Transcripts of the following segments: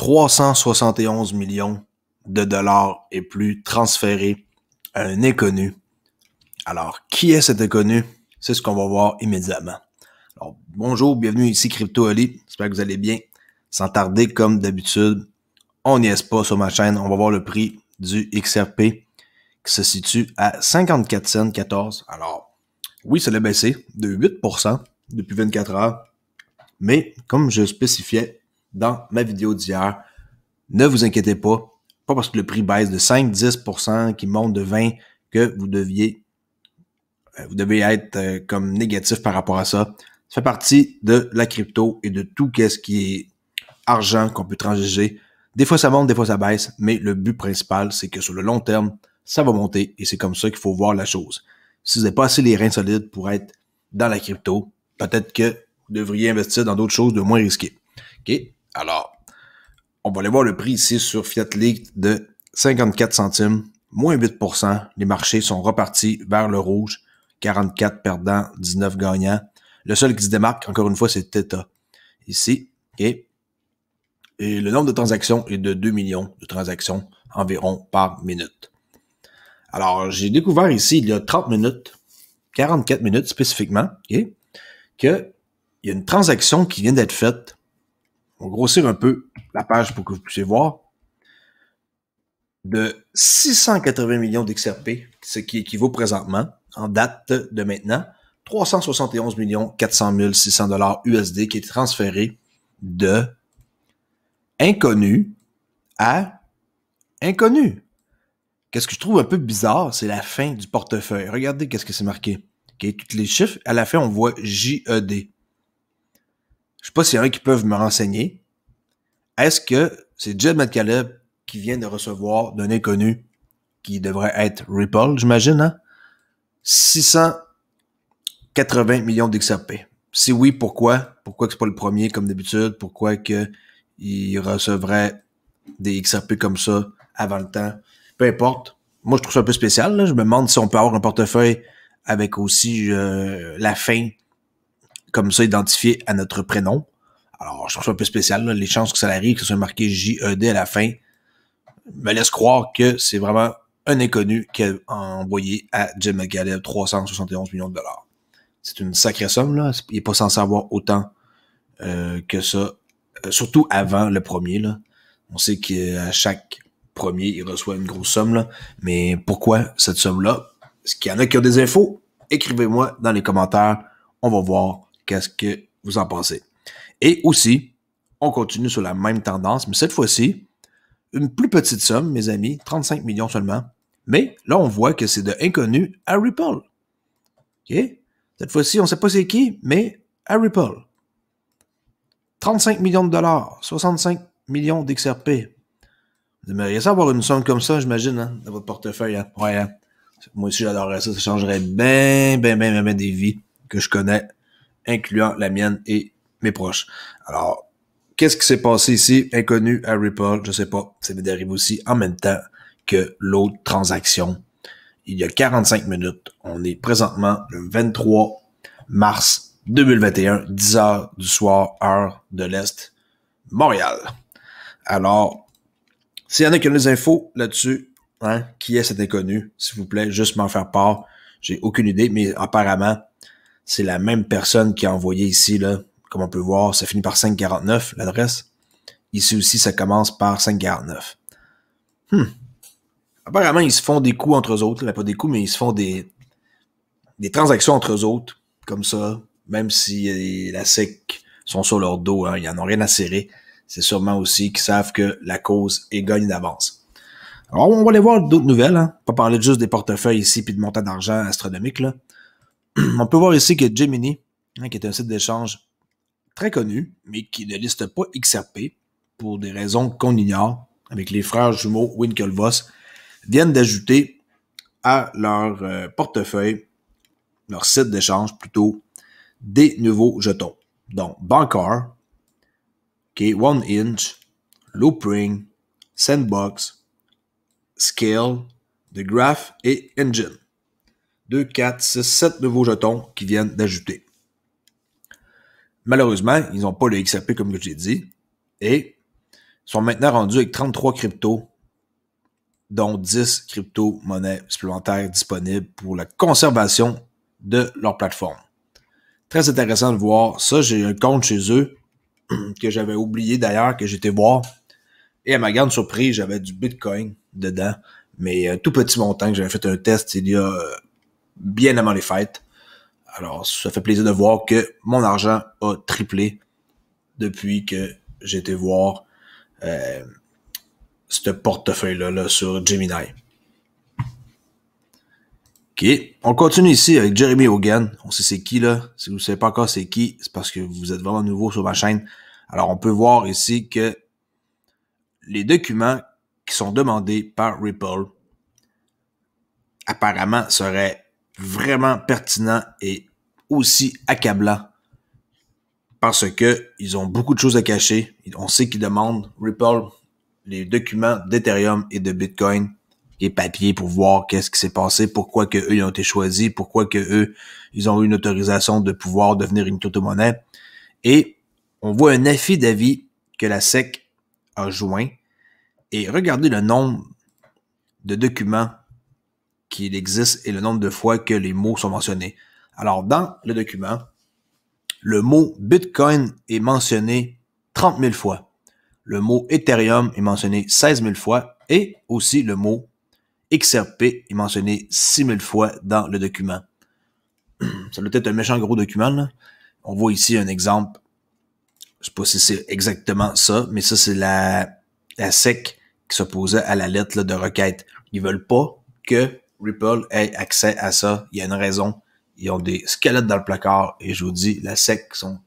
371 millions de dollars et plus transférés à un inconnu. Alors, qui est cet inconnu? C'est ce qu'on va voir immédiatement. Alors, bonjour, bienvenue ici Crypto Ali. J'espère que vous allez bien. Sans tarder, comme d'habitude, on n'y est pas sur ma chaîne. On va voir le prix du XRP qui se situe à 54 cents 14. Alors, oui, ça l'a baissé de 8% depuis 24 heures. Mais, comme je spécifiais dans ma vidéo d'hier, ne vous inquiétez pas parce que le prix baisse de 5-10%, qui monte de 20%, que vous devez être comme négatif par rapport à ça. Ça fait partie de la crypto et de tout ce qui est argent qu'on peut transiger. Des fois ça monte, des fois ça baisse, mais le but principal, c'est que sur le long terme, ça va monter et c'est comme ça qu'il faut voir la chose. Si vous n'avez pas assez les reins solides pour être dans la crypto, peut-être que vous devriez investir dans d'autres choses de moins risquées. OK? Alors, on va aller voir le prix ici sur Fiat League de 54 centimes, moins 8%. Les marchés sont repartis vers le rouge. 44 perdants, 19 gagnants. Le seul qui se démarque, encore une fois, c'est Theta. Ici, OK? Et le nombre de transactions est de 2 millions de transactions environ par minute. Alors, j'ai découvert ici, il y a 30 minutes, 44 minutes spécifiquement, OK? Qu'il y a une transaction qui vient d'être faite. On va grossir un peu la page pour que vous puissiez voir. De 680 millions d'XRP, ce qui équivaut présentement, en date de maintenant, 371 400 600 $ USD qui est transféré de inconnu à inconnu. Qu'est-ce que je trouve un peu bizarre, c'est la fin du portefeuille. Regardez qu'est-ce que c'est marqué. Okay, tous les chiffres, à la fin, on voit JED. Je sais pas s'il y en a qui peuvent me renseigner. Est-ce que c'est Jed Metcaleb qui vient de recevoir d'un inconnu qui devrait être Ripple, j'imagine, hein? 680 millions d'XRP. Si oui, pourquoi? Pourquoi que c'est pas le premier comme d'habitude? Pourquoi que il recevrait des XRP comme ça avant le temps? Peu importe. Moi, je trouve ça un peu spécial, là. Je me demande si on peut avoir un portefeuille avec aussi la fin comme ça identifiée à notre prénom. Alors, je trouve ça un peu spécial, là. Les chances que ça arrive, que ce soit marqué JED à la fin, me laisse croire que c'est vraiment un inconnu qui a envoyé à Jed Metcaleb 371 millions de dollars. C'est une sacrée somme, là. Il n'est pas censé avoir autant que ça. Surtout avant le premier, là. On sait qu'à chaque premier, il reçoit une grosse somme, là. Mais pourquoi cette somme-là? Est-ce qu'il y en a qui ont des infos? Écrivez-moi dans les commentaires. On va voir qu'est-ce que vous en pensez. Et aussi, on continue sur la même tendance, mais cette fois-ci, une plus petite somme, mes amis, 35 millions seulement. Mais là, on voit que c'est de inconnu à Ripple. OK? Cette fois-ci, on ne sait pas c'est qui, mais à Ripple. 35 millions de dollars, 65 millions d'XRP. Vous aimeriez ça avoir une somme comme ça, j'imagine, hein, dans votre portefeuille. Hein? Ouais, hein? Moi aussi, j'adorerais ça. Ça changerait ben des vies que je connais, incluant la mienne et mes proches. Alors, qu'est-ce qui s'est passé ici? Inconnu à Ripple, je sais pas. Ça m'est arrivé aussi en même temps que l'autre transaction. Il y a 45 minutes. On est présentement le 23 mars 2021, 10 heures du soir, heure de l'Est, Montréal. Alors, s'il y en a qui ont des infos là-dessus, hein, qui est cet inconnu, s'il vous plaît, juste m'en faire part. J'ai aucune idée, mais apparemment, c'est la même personne qui a envoyé ici, là. Comme on peut voir, ça finit par 549, l'adresse. Ici aussi, ça commence par 549. Apparemment, ils se font des coups entre eux autres. Là, pas des coups, mais ils se font des transactions entre eux autres, comme ça. Même si la SEC sont sur leur dos, hein, ils n'en ont rien à serrer. C'est sûrement aussi qu'ils savent que la cause est gagnée d'avance. Alors, on va aller voir d'autres nouvelles. Hein. Pas parler juste des portefeuilles ici puis de montants d'argent astronomiques. Là. On peut voir ici que Gemini, hein, qui est un site d'échange très connu, mais qui ne liste pas XRP pour des raisons qu'on ignore, avec les frères jumeaux Winklevoss, viennent d'ajouter à leur portefeuille, leur site d'échange plutôt, des nouveaux jetons. Donc, Bancor, okay, One Inch, Loopring, Sandbox, Scale, The Graph et Engine. 2, 4, 6, 7 nouveaux jetons qui viennent d'ajouter. Malheureusement, ils n'ont pas le XRP comme je l'ai dit. Et sont maintenant rendus avec 33 cryptos, dont 10 crypto-monnaies supplémentaires disponibles pour la conservation de leur plateforme. Très intéressant de voir ça. J'ai un compte chez eux que j'avais oublié d'ailleurs, que j'étais voir. Et à ma grande surprise, j'avais du Bitcoin dedans, mais un tout petit montant que j'avais fait un test il y a bien avant les fêtes. Alors, ça fait plaisir de voir que mon argent a triplé depuis que j'ai été voir ce portefeuille-là là, sur Gemini. OK. On continue ici avec Jeremy Hogan. On sait c'est qui, là. Si vous ne savez pas encore c'est qui, c'est parce que vous êtes vraiment nouveau sur ma chaîne. Alors, on peut voir ici que les documents qui sont demandés par Ripple apparemment seraient vraiment pertinents et aussi accablants parce que ils ont beaucoup de choses à cacher. On sait qu'ils demandent, Ripple, les documents d'Ethereum et de Bitcoin et papier pour voir qu'est-ce qui s'est passé, pourquoi que eux ils ont été choisis, pourquoi que eux ils ont eu une autorisation de pouvoir devenir une crypto-monnaie. Et on voit un affidavit que la SEC a joint. Et regardez le nombre de documents qu'il existe et le nombre de fois que les mots sont mentionnés. Alors, dans le document, le mot Bitcoin est mentionné 30 000 fois. Le mot Ethereum est mentionné 16 000 fois et aussi le mot XRP est mentionné 6 000 fois dans le document. Ça doit être un méchant gros document, là. On voit ici un exemple. Je sais pas si c'est exactement ça, mais ça, c'est la SEC qui s'opposait à la lettre là, de requête. Ils veulent pas que Ripple ait accès à ça. Il y a une raison. Ils ont des squelettes dans le placard et je vous dis, la SEC sont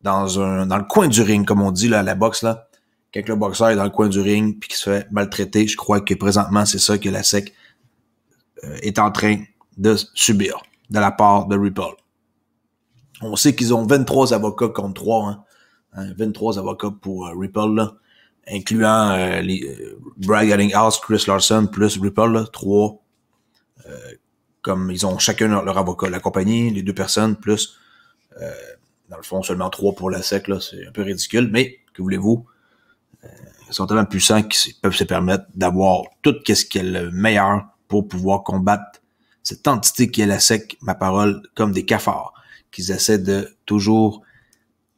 dans le coin du ring, comme on dit là, à la boxe là. Quand le boxeur est dans le coin du ring puis qu'il se fait maltraiter, je crois que présentement c'est ça que la SEC est en train de subir de la part de Ripple. On sait qu'ils ont 23 avocats contre 3, hein. 23 avocats pour Ripple là, incluant Brad Garlinghouse, Chris Larson plus Ripple là, 3. Comme ils ont chacun leur avocat, la compagnie, les deux personnes, plus, dans le fond, seulement 3 pour la SEC, là, c'est un peu ridicule, mais, que voulez-vous, ils sont tellement puissants qu'ils peuvent se permettre d'avoir tout ce qui est le meilleur pour pouvoir combattre cette entité qui est la SEC, ma parole, comme des cafards, qu'ils essaient de toujours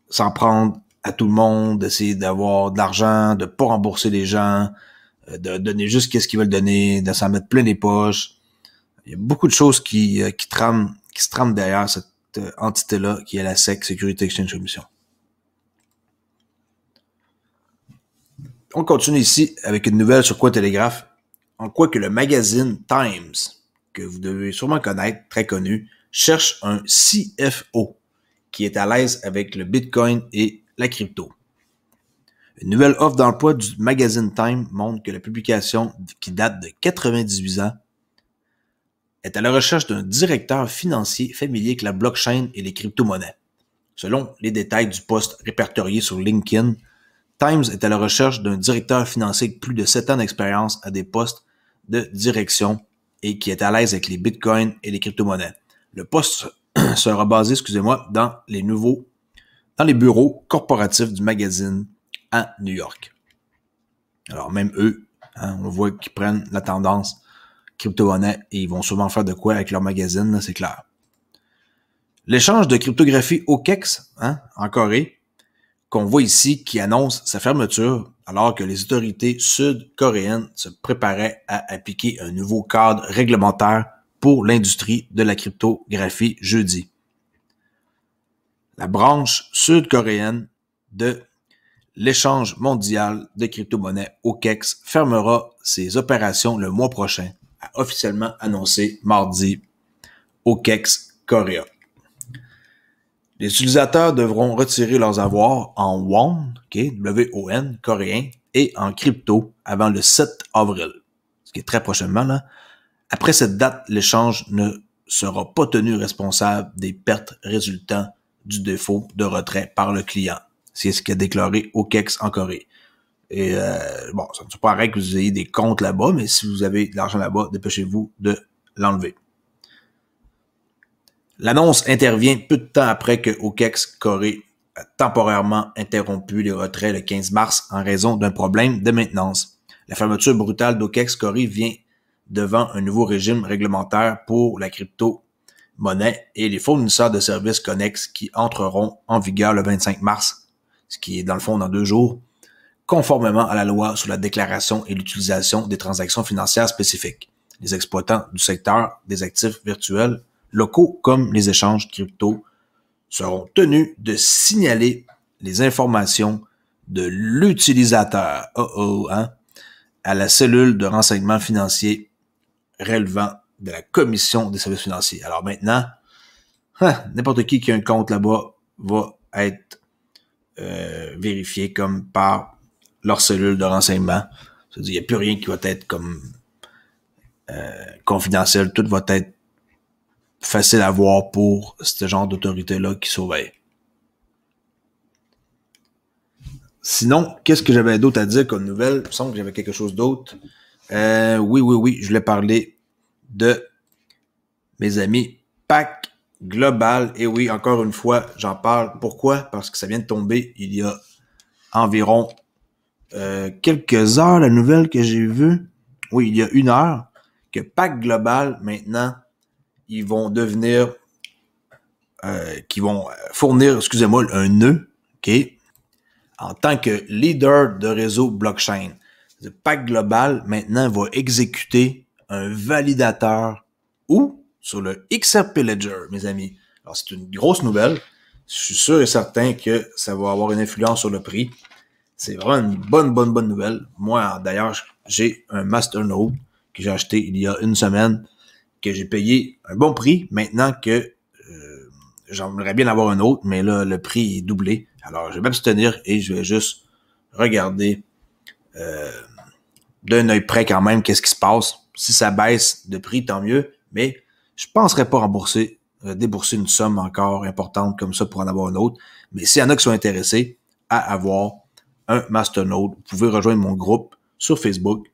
s'en prendre à tout le monde, d'essayer d'avoir de l'argent, de pas rembourser les gens, de donner juste ce qu'ils veulent donner, de s'en mettre plein les poches. Il y a beaucoup de choses qui se trament derrière cette entité-là, qui est la SEC, Security Exchange Commission. On continue ici avec une nouvelle sur Cointelegraph, en quoi que le magazine Times, que vous devez sûrement connaître, très connu, cherche un CFO qui est à l'aise avec le Bitcoin et la crypto. Une nouvelle offre d'emploi du magazine Time montre que la publication, qui date de 98 ans, est à la recherche d'un directeur financier familier avec la blockchain et les crypto-monnaies. Selon les détails du poste répertorié sur LinkedIn, Times est à la recherche d'un directeur financier avec plus de 7 ans d'expérience à des postes de direction et qui est à l'aise avec les bitcoins et les crypto-monnaies. Le poste sera basé, dans les bureaux corporatifs du magazine à New York. Alors même eux, on voit qu'ils prennent la tendance crypto-monnaie et ils vont sûrement faire de quoi avec leur magazine, là, c'est clair. L'échange de cryptographie OKEX, en Corée, qu'on voit ici, qui annonce sa fermeture alors que les autorités sud-coréennes se préparaient à appliquer un nouveau cadre réglementaire pour l'industrie de la cryptographie jeudi. La branche sud-coréenne de l'échange mondial de crypto-monnaies OKEX fermera ses opérations le mois prochain, a officiellement annoncé mardi OKEX Korea. Les utilisateurs devront retirer leurs avoirs en won, W-O-N, coréen, et en crypto avant le 7 avril, ce qui est très prochainement, là. Après cette date, l'échange ne sera pas tenu responsable des pertes résultant du défaut de retrait par le client. C'est ce qu'a déclaré OKEX en Corée. Et ça ne paraît que vous ayez des comptes là-bas, mais si vous avez de l'argent là-bas, dépêchez-vous de l'enlever. L'annonce intervient peu de temps après que OKEX Corée temporairement interrompu les retraits le 15 mars en raison d'un problème de maintenance. La fermeture brutale d'OKEX Corey vient devant un nouveau régime réglementaire pour la crypto-monnaie et les fournisseurs de services connexes qui entreront en vigueur le 25 mars, ce qui est dans le fond dans 2 jours, conformément à la loi sur la déclaration et l'utilisation des transactions financières spécifiques. Les exploitants du secteur des actifs virtuels locaux comme les échanges crypto seront tenus de signaler les informations de l'utilisateur à la cellule de renseignement financier relevant de la Commission des services financiers. Alors maintenant, n'importe qui a un compte là-bas va être vérifié comme par leur cellule de renseignement. C'est-à-dire, il n'y a plus rien qui va être comme confidentiel. Tout va être facile à voir pour ce genre d'autorité-là qui surveille. Sinon, qu'est-ce que j'avais d'autre à dire comme nouvelle? Il me semble que j'avais quelque chose d'autre. Oui, je voulais parler de mes amis PAC Global. Et oui, encore une fois, j'en parle. Pourquoi? Parce que ça vient de tomber il y a environ quelques heures, la nouvelle que j'ai vue. Oui, il y a 1 heure, que PAC Global, maintenant, ils vont devenir, qui vont fournir, un nœud, OK, en tant que leader de réseau blockchain. Le PAC Global, maintenant, va exécuter un validateur ou sur le XRP Ledger, mes amis. Alors, c'est une grosse nouvelle. Je suis sûr et certain que ça va avoir une influence sur le prix. C'est vraiment une bonne nouvelle. Moi, d'ailleurs, j'ai un Masternode que j'ai acheté il y a 1 semaine, que j'ai payé un bon prix. Maintenant que j'aimerais bien avoir un autre, mais là, le prix est doublé. Alors, je vais m'abstenir et je vais juste regarder d'un œil près quand même qu'est-ce qui se passe. Si ça baisse de prix, tant mieux, mais je penserais pas débourser une somme encore importante comme ça pour en avoir un autre. Mais s'il y en a qui sont intéressés à avoir un Masternode, vous pouvez rejoindre mon groupe sur Facebook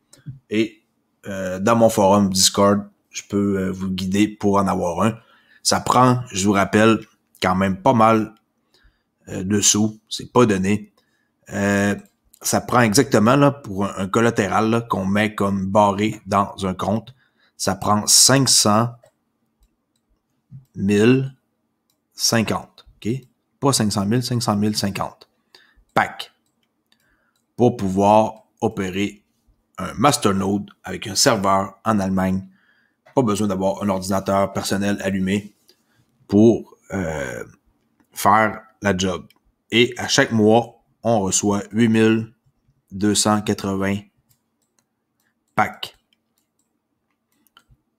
et dans mon forum Discord, je peux vous guider pour en avoir un. Ça prend, je vous rappelle, quand même pas mal de sous. C'est pas donné. Ça prend exactement là pour un collatéral là, qu'on met comme barré dans un compte. Ça prend 500 050. OK? Pas 500 000, 500 050. PAC. Pour pouvoir opérer un Masternode avec un serveur en Allemagne. Pas besoin d'avoir un ordinateur personnel allumé pour faire la job. Et à chaque mois, on reçoit 8280 PAC.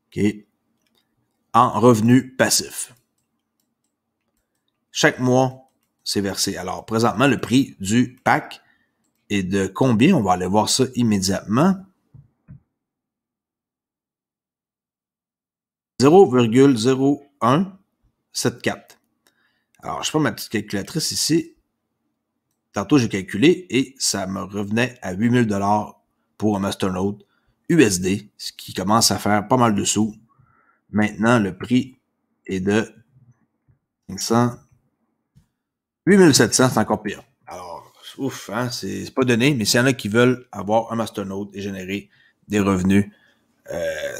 OK? En revenus passifs. Chaque mois, c'est versé. Alors, présentement, le prix du PAC est de combien? On va aller voir ça immédiatement. 0,0174. Alors, je prends ma petite calculatrice ici. Tantôt, j'ai calculé et ça me revenait à 8000 $ pour un Masternode USD, ce qui commence à faire pas mal de sous. Maintenant, le prix est de 500. 8700, c'est encore pire. Alors, ouf, hein, c'est pas donné, mais s'il y en a qui veulent avoir un Masternode et générer des revenus,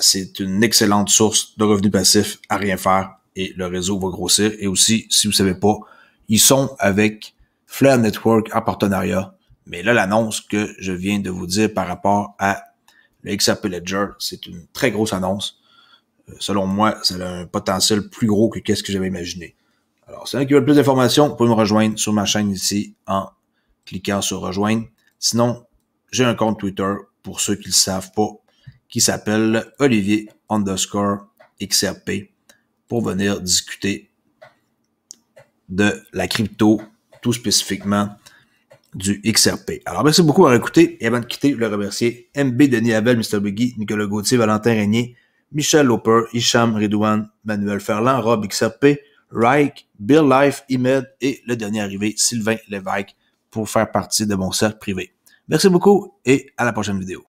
c'est une excellente source de revenus passifs à rien faire et le réseau va grossir. Et aussi, si vous savez pas, ils sont avec Flare Network en partenariat. Mais là, l'annonce que je viens de vous dire par rapport à le XRP Ledger, c'est une très grosse annonce. Selon moi, ça a un potentiel plus gros que qu'est-ce que j'avais imaginé. Alors, si y en a qui veulent plus d'informations, vous pouvez me rejoindre sur ma chaîne ici en cliquant sur rejoindre. Sinon, j'ai un compte Twitter pour ceux qui ne le savent pas, qui s'appelle Olivier_XRP pour venir discuter de la crypto, tout spécifiquement du XRP. Alors, merci beaucoup d'avoir écouté et avant de quitter, je voulais remercier MB, Denis Abel, Mr. Biggie, Nicolas Gauthier, Valentin Régnier, Michel Lauper, Hicham Redouane, Manuel Ferland, Rob XRP, Reich, Bill Life, Imed et le dernier arrivé, Sylvain Lévesque, pour faire partie de mon cercle privé. Merci beaucoup et à la prochaine vidéo.